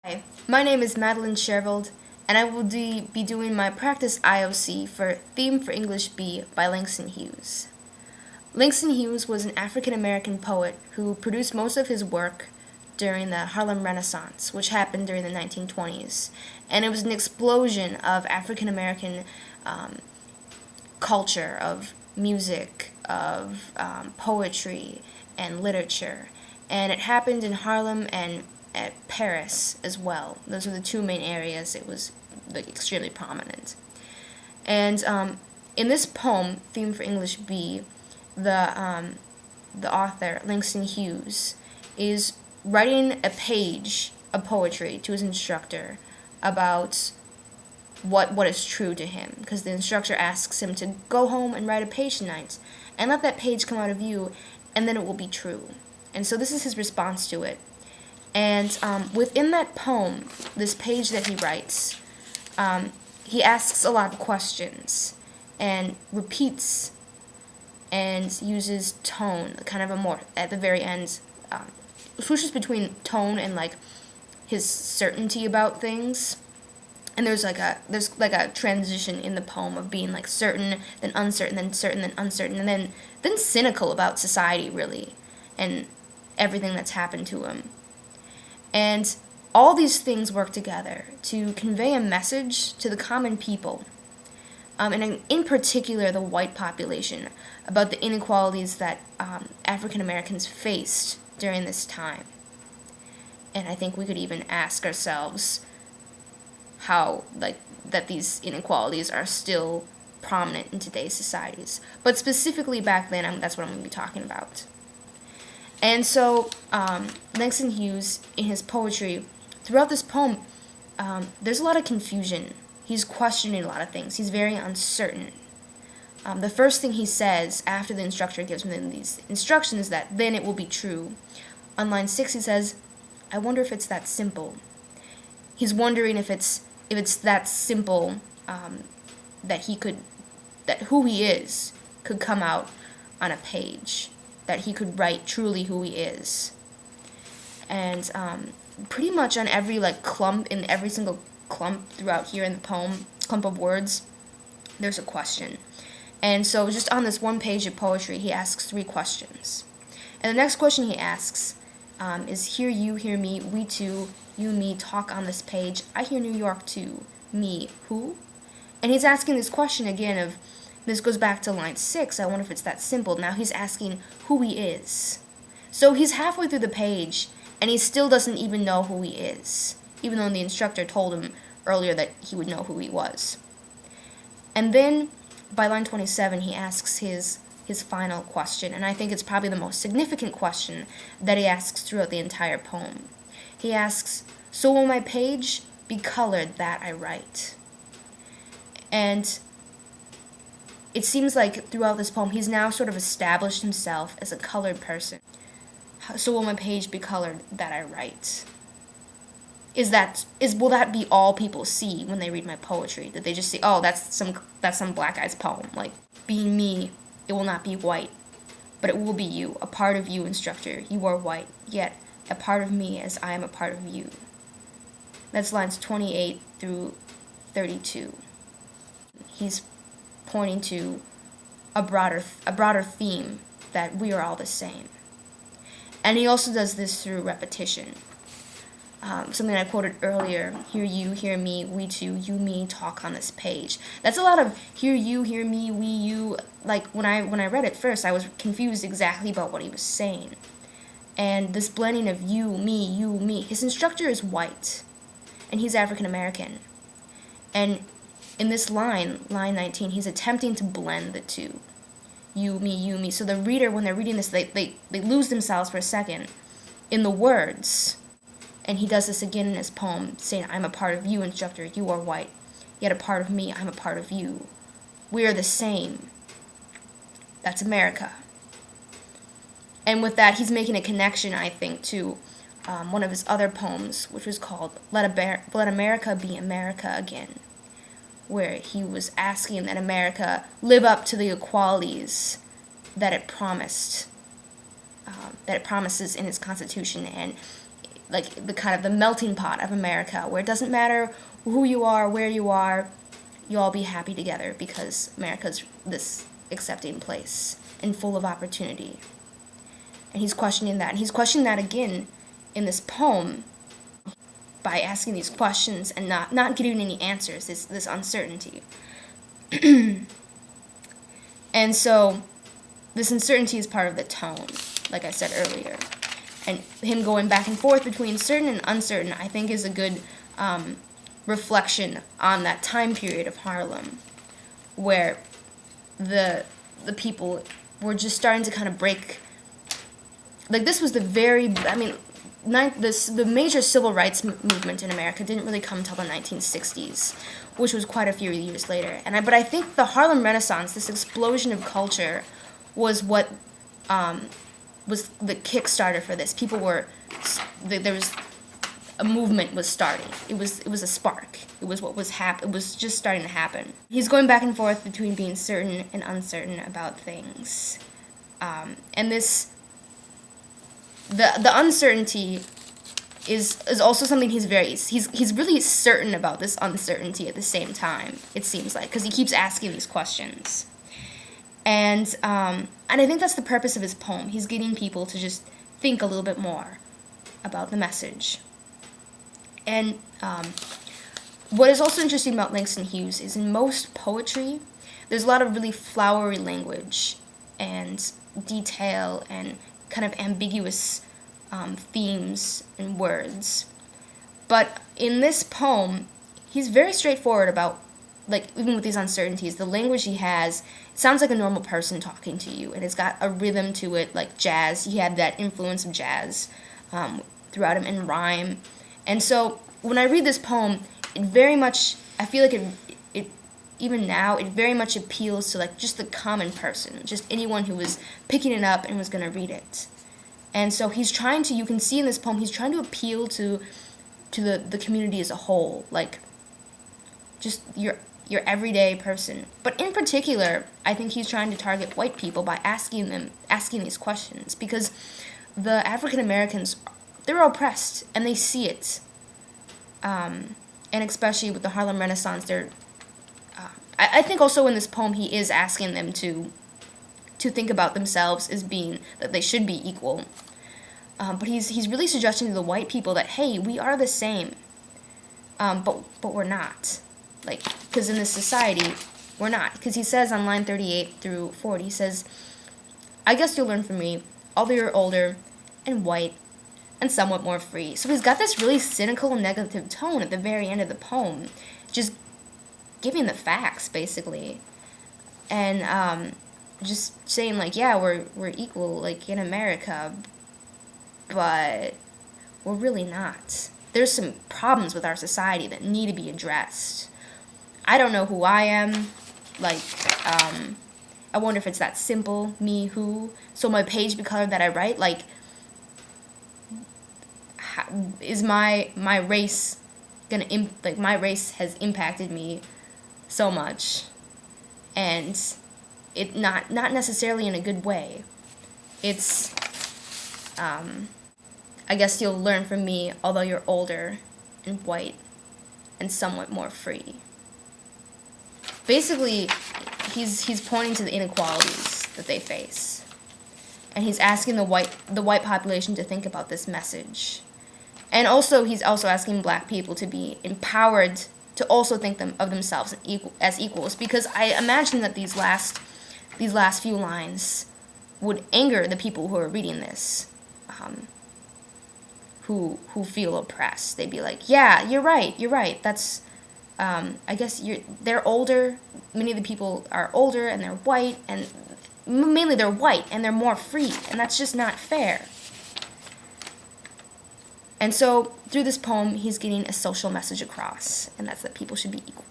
Hi, my name is Madeline Shervold, and I will be doing my practice IOC for Theme for English B by Langston Hughes. Langston Hughes was an African-American poet who produced most of his work during the Harlem Renaissance, which happened during the 1920s, and it was an explosion of African-American culture, of music, of poetry, and literature. And it happened in Harlem and at Paris as well. Those were the two main areas it was extremely prominent. And in this poem, Theme for English B, the author, Langston Hughes, is writing a page of poetry to his instructor about what is true to him, because the instructor asks him to go home and write a page tonight and let that page come out of you, and then it will be true. And so this is his response to it. And within that poem, this page that he writes, he asks a lot of questions and repeats and uses tone, kind of a more, at the very end, switches between tone and like his certainty about things. And there's like a transition in the poem of being like certain, then uncertain, then certain, then uncertain, and then cynical about society, really, and everything that's happened to him. And all these things work together to convey a message to the common people, and in particular the white population, about the inequalities that African Americans faced during this time. And I think we could even ask ourselves how, that these inequalities are still prominent in today's societies. But specifically back then, that's what I'm going to be talking about. And so, Langston Hughes, in his poetry, throughout this poem, there's a lot of confusion. He's questioning a lot of things. He's very uncertain. The first thing he says after the instructor gives him these instructions that then it will be true, on line 6 he says, "I wonder if it's that simple." He's wondering if it's that simple, that who he is could come out on a page, that he could write truly who he is. And pretty much on every in every single clump throughout here in the poem, clump of words, there's a question. And so just on this one page of poetry, he asks 3 questions. And the next question he asks is, "Hear you, hear me, we two, you, me, talk on this page. I hear New York too. Me, who?" And he's asking this question again of, this goes back to line 6, "I wonder if it's that simple." Now he's asking who he is. So he's halfway through the page, and he still doesn't even know who he is, even though the instructor told him earlier that he would know who he was. And then, by line 27, he asks his final question, and I think it's probably the most significant question that he asks throughout the entire poem. He asks, "So will my page be colored that I write?" And it seems like throughout this poem, he's now sort of established himself as a colored person. So will my page be colored that I write? Will that be all people see when they read my poetry? That they just see, oh, that's some black guy's poem. Like, being me, it will not be white, but it will be you, a part of you, instructor. You are white, yet a part of me as I am a part of you. That's lines 28 through 32. He's pointing to a broader theme, that we are all the same. And he also does this through repetition. Something I quoted earlier, "Hear you, hear me, we two, you, me, talk on this page." That's a lot of hear you, hear me, we, you. Like, when I read it first, I was confused exactly about what he was saying. And this blending of you, me. His instructor is white, and he's African American. And in this line 19, he's attempting to blend the two. You, me. So the reader, when they're reading this, they lose themselves for a second in the words. And he does this again in his poem, saying, "I'm a part of you, instructor, you are white. Yet a part of me, I'm a part of you. We are the same. That's America." And with that, he's making a connection, I think, to one of his other poems, which was called Let America Be America Again, where he was asking that America live up to the equalities that it promises in its Constitution, and like the kind of the melting pot of America, where it doesn't matter who you are, where you are, you all be happy together because America's this accepting place and full of opportunity. And he's questioning that. And he's questioning that again in this poem by asking these questions and not getting any answers, this uncertainty. And so this uncertainty is part of the tone, like I said earlier. And him going back and forth between certain and uncertain, I think, is a good reflection on that time period of Harlem, where the people were just starting to kind of break. Like, this was the the major civil rights movement in America didn't really come until the 1960s, which was quite a few years later. But I think the Harlem Renaissance, this explosion of culture, was what was the Kickstarter for this. People were there was a movement was starting. It was a spark. It was what was It was just starting to happen. He's going back and forth between being certain and uncertain about things, and this. The uncertainty is also something he's really certain about, this uncertainty at the same time, it seems like, because he keeps asking these questions. And I think that's the purpose of his poem. He's getting people to just think a little bit more about the message. And what is also interesting about Langston Hughes is in most poetry, there's a lot of really flowery language and detail and kind of ambiguous themes and words. But in this poem, he's very straightforward about, like, even with these uncertainties, the language he has, it sounds like a normal person talking to you, and it's got a rhythm to it, like jazz. He had that influence of jazz throughout him, and rhyme. And so when I read this poem, it very much, I feel like it even now, it very much appeals to, like, just the common person, just anyone who was picking it up and was going to read it. And so he's trying to, you can see in this poem, he's trying to appeal to the community as a whole, like, just your everyday person. But in particular, I think he's trying to target white people by asking these questions, because the African Americans, they're oppressed, and they see it. And especially with the Harlem Renaissance, I think also in this poem he is asking them to think about themselves as being, that they should be equal. But he's really suggesting to the white people that, hey, we are the same, but we're not. Like, because in this society, we're not. Because he says on line 38 through 40, he says, I guess you'll learn from me, although you're older and white and somewhat more free. So he's got this really cynical and negative tone at the very end of the poem, just giving the facts, basically. And just saying, like, yeah, we're equal, like, in America, but we're really not. There's some problems with our society that need to be addressed. I don't know who I am. Like, I wonder if it's that simple, me, who. So my page be colored that I write, like, is my race gonna, my race has impacted me so much, and it not necessarily in a good way. It's, I guess you'll learn from me, although you're older and white and somewhat more free. Basically, he's pointing to the inequalities that they face, and he's asking the white population to think about this message. And also, he's also asking black people to be empowered to also think of themselves as equals, because I imagine that these last few lines would anger the people who are reading this, who feel oppressed. They'd be like, yeah, you're right. That's, I guess they're older. Many of the people are older, and they're white, and mainly they're white, and they're more free, and that's just not fair. And so, through this poem, he's getting a social message across, and that's that people should be equal.